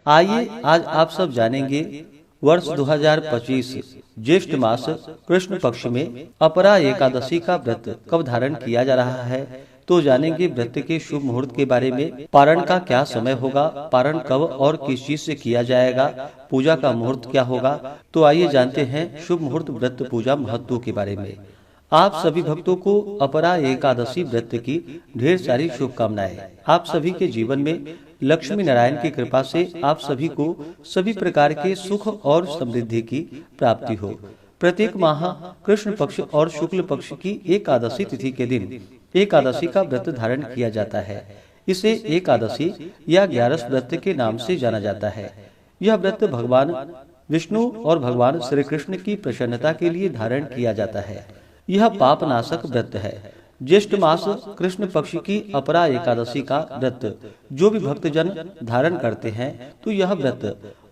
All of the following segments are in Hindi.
आइए आज आप सब जानेंगे वर्ष 2025 ज्येष्ठ मास कृष्ण पक्ष में अपरा एकादशी का व्रत कब धारण किया जा रहा है। तो जानेंगे व्रत के शुभ मुहूर्त के बारे में, पारण का क्या समय होगा, पारण कब और किस चीज से किया जाएगा, पूजा का मुहूर्त क्या होगा। तो आइए जानते हैं शुभ मुहूर्त व्रत पूजा महत्व के बारे में। आप सभी भक्तों को अपरा एकादशी व्रत की ढेर सारी शुभकामनाएं। आप सभी के जीवन में लक्ष्मी नारायण की कृपा से आप सभी को सभी प्रकार के सुख और समृद्धि की प्राप्ति हो। प्रत्येक माह कृष्ण पक्ष और शुक्ल पक्ष की एकादशी तिथि के दिन एकादशी का व्रत धारण किया जाता है। इसे एकादशी या ग्यारस व्रत के नाम से जाना जाता है। यह व्रत भगवान विष्णु और भगवान श्री कृष्ण की प्रसन्नता के लिए धारण किया जाता है। यह पाप नाशक व्रत है। ज्येष्ठ मास कृष्ण पक्ष की अपरा एकादशी का व्रत जो भी भक्तजन धारण करते हैं तो यह व्रत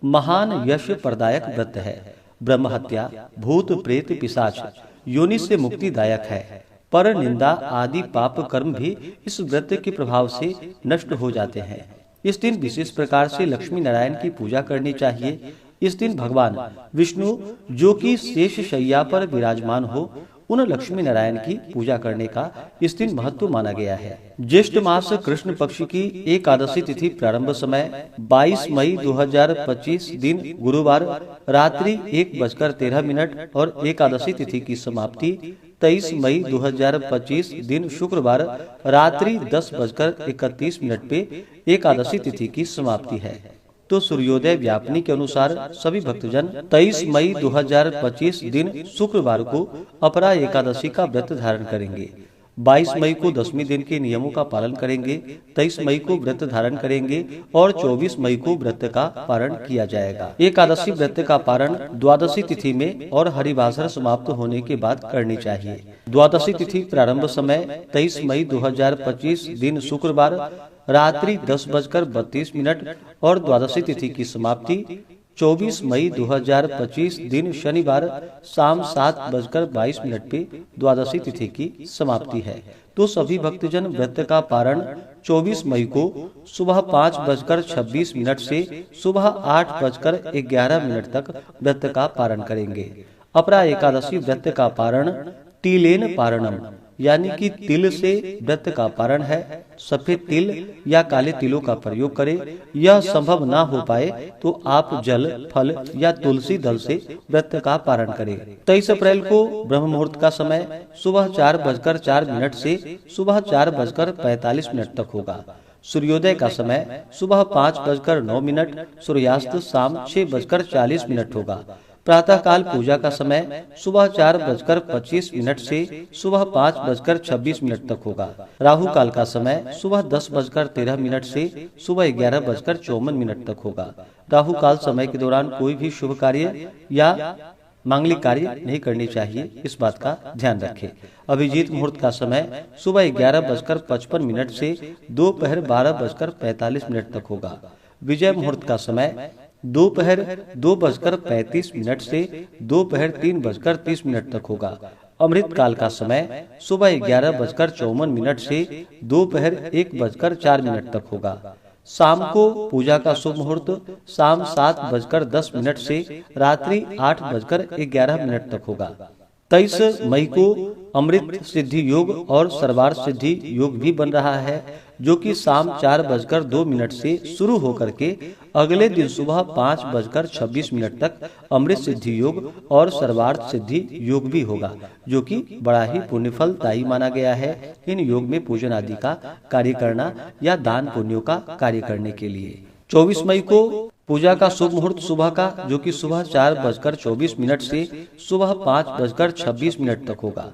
महान यश प्रदायक व्रत है। ब्रह्म हत्या, भूत प्रेत पिशाच योनि से मुक्तिदायक है। पर निंदा आदि पाप कर्म भी इस व्रत के प्रभाव से नष्ट हो जाते हैं। इस दिन विशेष प्रकार से लक्ष्मी नारायण की पूजा करनी चाहिए। इस दिन भगवान विष्णु जो कि शेष शैया पर विराजमान हो, उन लक्ष्मी नारायण की पूजा करने का इस दिन महत्व माना गया है। ज्येष्ठ मास कृष्ण पक्ष की एकादशी तिथि प्रारंभ समय 22 मई 2025 दिन गुरुवार रात्रि 1:13 और एकादशी तिथि की समाप्ति 23 मई 2025 दिन शुक्रवार रात्रि 10:31 पे एकादशी तिथि की समाप्ति है। तो सूर्योदय व्यापनी के अनुसार सभी भक्तजन 23 मई 2025 दिन शुक्रवार को अपरा एकादशी का व्रत धारण करेंगे। 22 मई को दशमी दिन के नियमों का पालन करेंगे, 23 मई को व्रत धारण करेंगे और 24 मई को व्रत का पारण किया जाएगा। एकादशी व्रत का पारण द्वादशी तिथि में और हरिवासर समाप्त होने के बाद करनी चाहिए। द्वादशी तिथि प्रारंभ समय 23 मई 2025 दिन शुक्रवार रात्रि 10:32 और द्वादशी तिथि की समाप्ति 24 मई 2025 दिन शनिवार शाम 7:22 पे द्वादशी तिथि की समाप्ति है। तो सभी भक्तजन व्रत का पारण 24 मई को सुबह 5:26 से सुबह 8:11 तक व्रत का पारण करेंगे। अपरा एकादशी व्रत का पारण तिलेन पारणम यानी कि तिल से व्रत का पारण है। सफेद तिल या काले तिलों का प्रयोग करें। यह संभव ना हो पाए तो आप जल, फल या तुलसी दल से व्रत का पारण करें। 23 अप्रैल को ब्रह्म मुहूर्त का समय सुबह 4:04 से सुबह 4:45 तक होगा। सूर्योदय का समय सुबह 5:09, सूर्यास्त शाम 6:40 होगा। प्रातः काल पूजा का समय सुबह 4:25 से सुबह 5:26 तक होगा। राहु काल का समय सुबह 10:13 से सुबह 11:54 तक होगा। राहु काल समय के दौरान कोई भी शुभ कार्य या मांगलिक कार्य नहीं करनी चाहिए, इस बात का ध्यान रखें। अभिजीत मुहूर्त का समय सुबह 11:55 से दोपहर 12:45 तक होगा। विजय मुहूर्त का समय दोपहर 2:35 से दोपहर 3:30 तक होगा। अमृत काल का समय सुबह 11:54 से दोपहर 1:04 तक होगा। शाम को पूजा का शुभ मुहूर्त शाम 7:10 से रात्रि 8:11 तक होगा। 23 मई को अमृत सिद्धि योग और सर्वार सिद्धि योग भी बन रहा है, जो कि शाम 4:02 से शुरू होकर के अगले दिन सुबह 5:26 तक अमृत सिद्धि योग और सर्वार्थ सिद्धि योग भी होगा, जो कि बड़ा ही पुण्यफलदायी माना गया है। इन योग में पूजन आदि का कार्य करना या दान पुण्यों का कार्य करने के लिए 24 मई को पूजा का शुभ मुहूर्त सुबह का, जो कि सुबह 4:24 से सुबह 5:26 तक होगा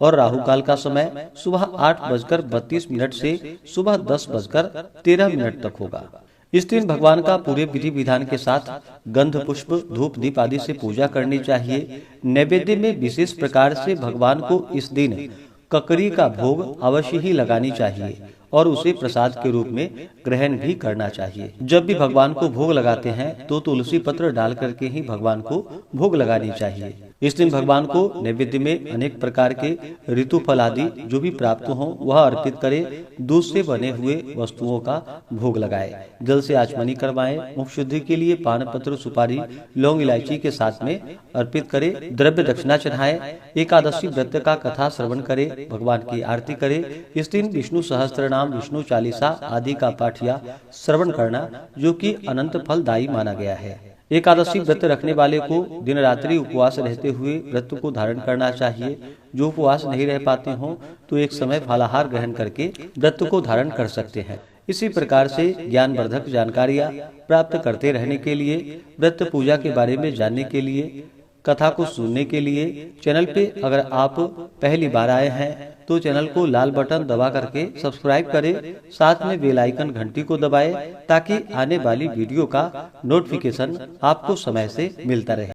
और राहु काल का समय सुबह 8:32 से सुबह 10:13 तक होगा। इस दिन भगवान का पूरे विधि विधान के साथ गंध पुष्प धूप दीप आदि से पूजा करनी चाहिए। नैवेद्य में विशेष प्रकार से भगवान को इस दिन ककड़ी का भोग अवश्य ही लगानी चाहिए और उसे प्रसाद के रूप में ग्रहण भी करना चाहिए। जब भी भगवान को भोग लगाते हैं तो तुलसी पत्र डाल करके ही भगवान को भोग लगानी चाहिए। इस दिन भगवान को नैवेद्य में अनेक प्रकार के ऋतु फल आदि जो भी प्राप्त हो वह अर्पित करे, दूध से बने हुए वस्तुओं का भोग लगाए, जल से आचमनी करवाएं, मुख शुद्धि के लिए पान पत्र सुपारी लौंग इलायची के साथ में अर्पित करे, द्रव्य दक्षिणा चढ़ाए, एकादशी व्रत का कथा श्रवण करे, भगवान की आरती करे। इस दिन विष्णु सहस्त्र नाम, विष्णु चालीसा आदि का पाठ या श्रवण करना जो कि अनंत फलदायी माना गया है। एकादशी व्रत रखने वाले को दिन रात्रि उपवास रहते हुए व्रत को धारण करना चाहिए। जो उपवास नहीं रह पाते हों तो एक समय फलाहार ग्रहण करके व्रत को धारण कर सकते हैं। इसी प्रकार से ज्ञानवर्धक जानकारियाँ प्राप्त करते रहने के लिए, व्रत पूजा के बारे में जानने के लिए, कथा को सुनने के लिए चैनल पे अगर आप पहली बार आए हैं तो चैनल को लाल बटन दबा करके सब्सक्राइब करें, साथ में बेल आइकन घंटी को दबाएं ताकि आने वाली वीडियो का नोटिफिकेशन आपको समय से मिलता रहे।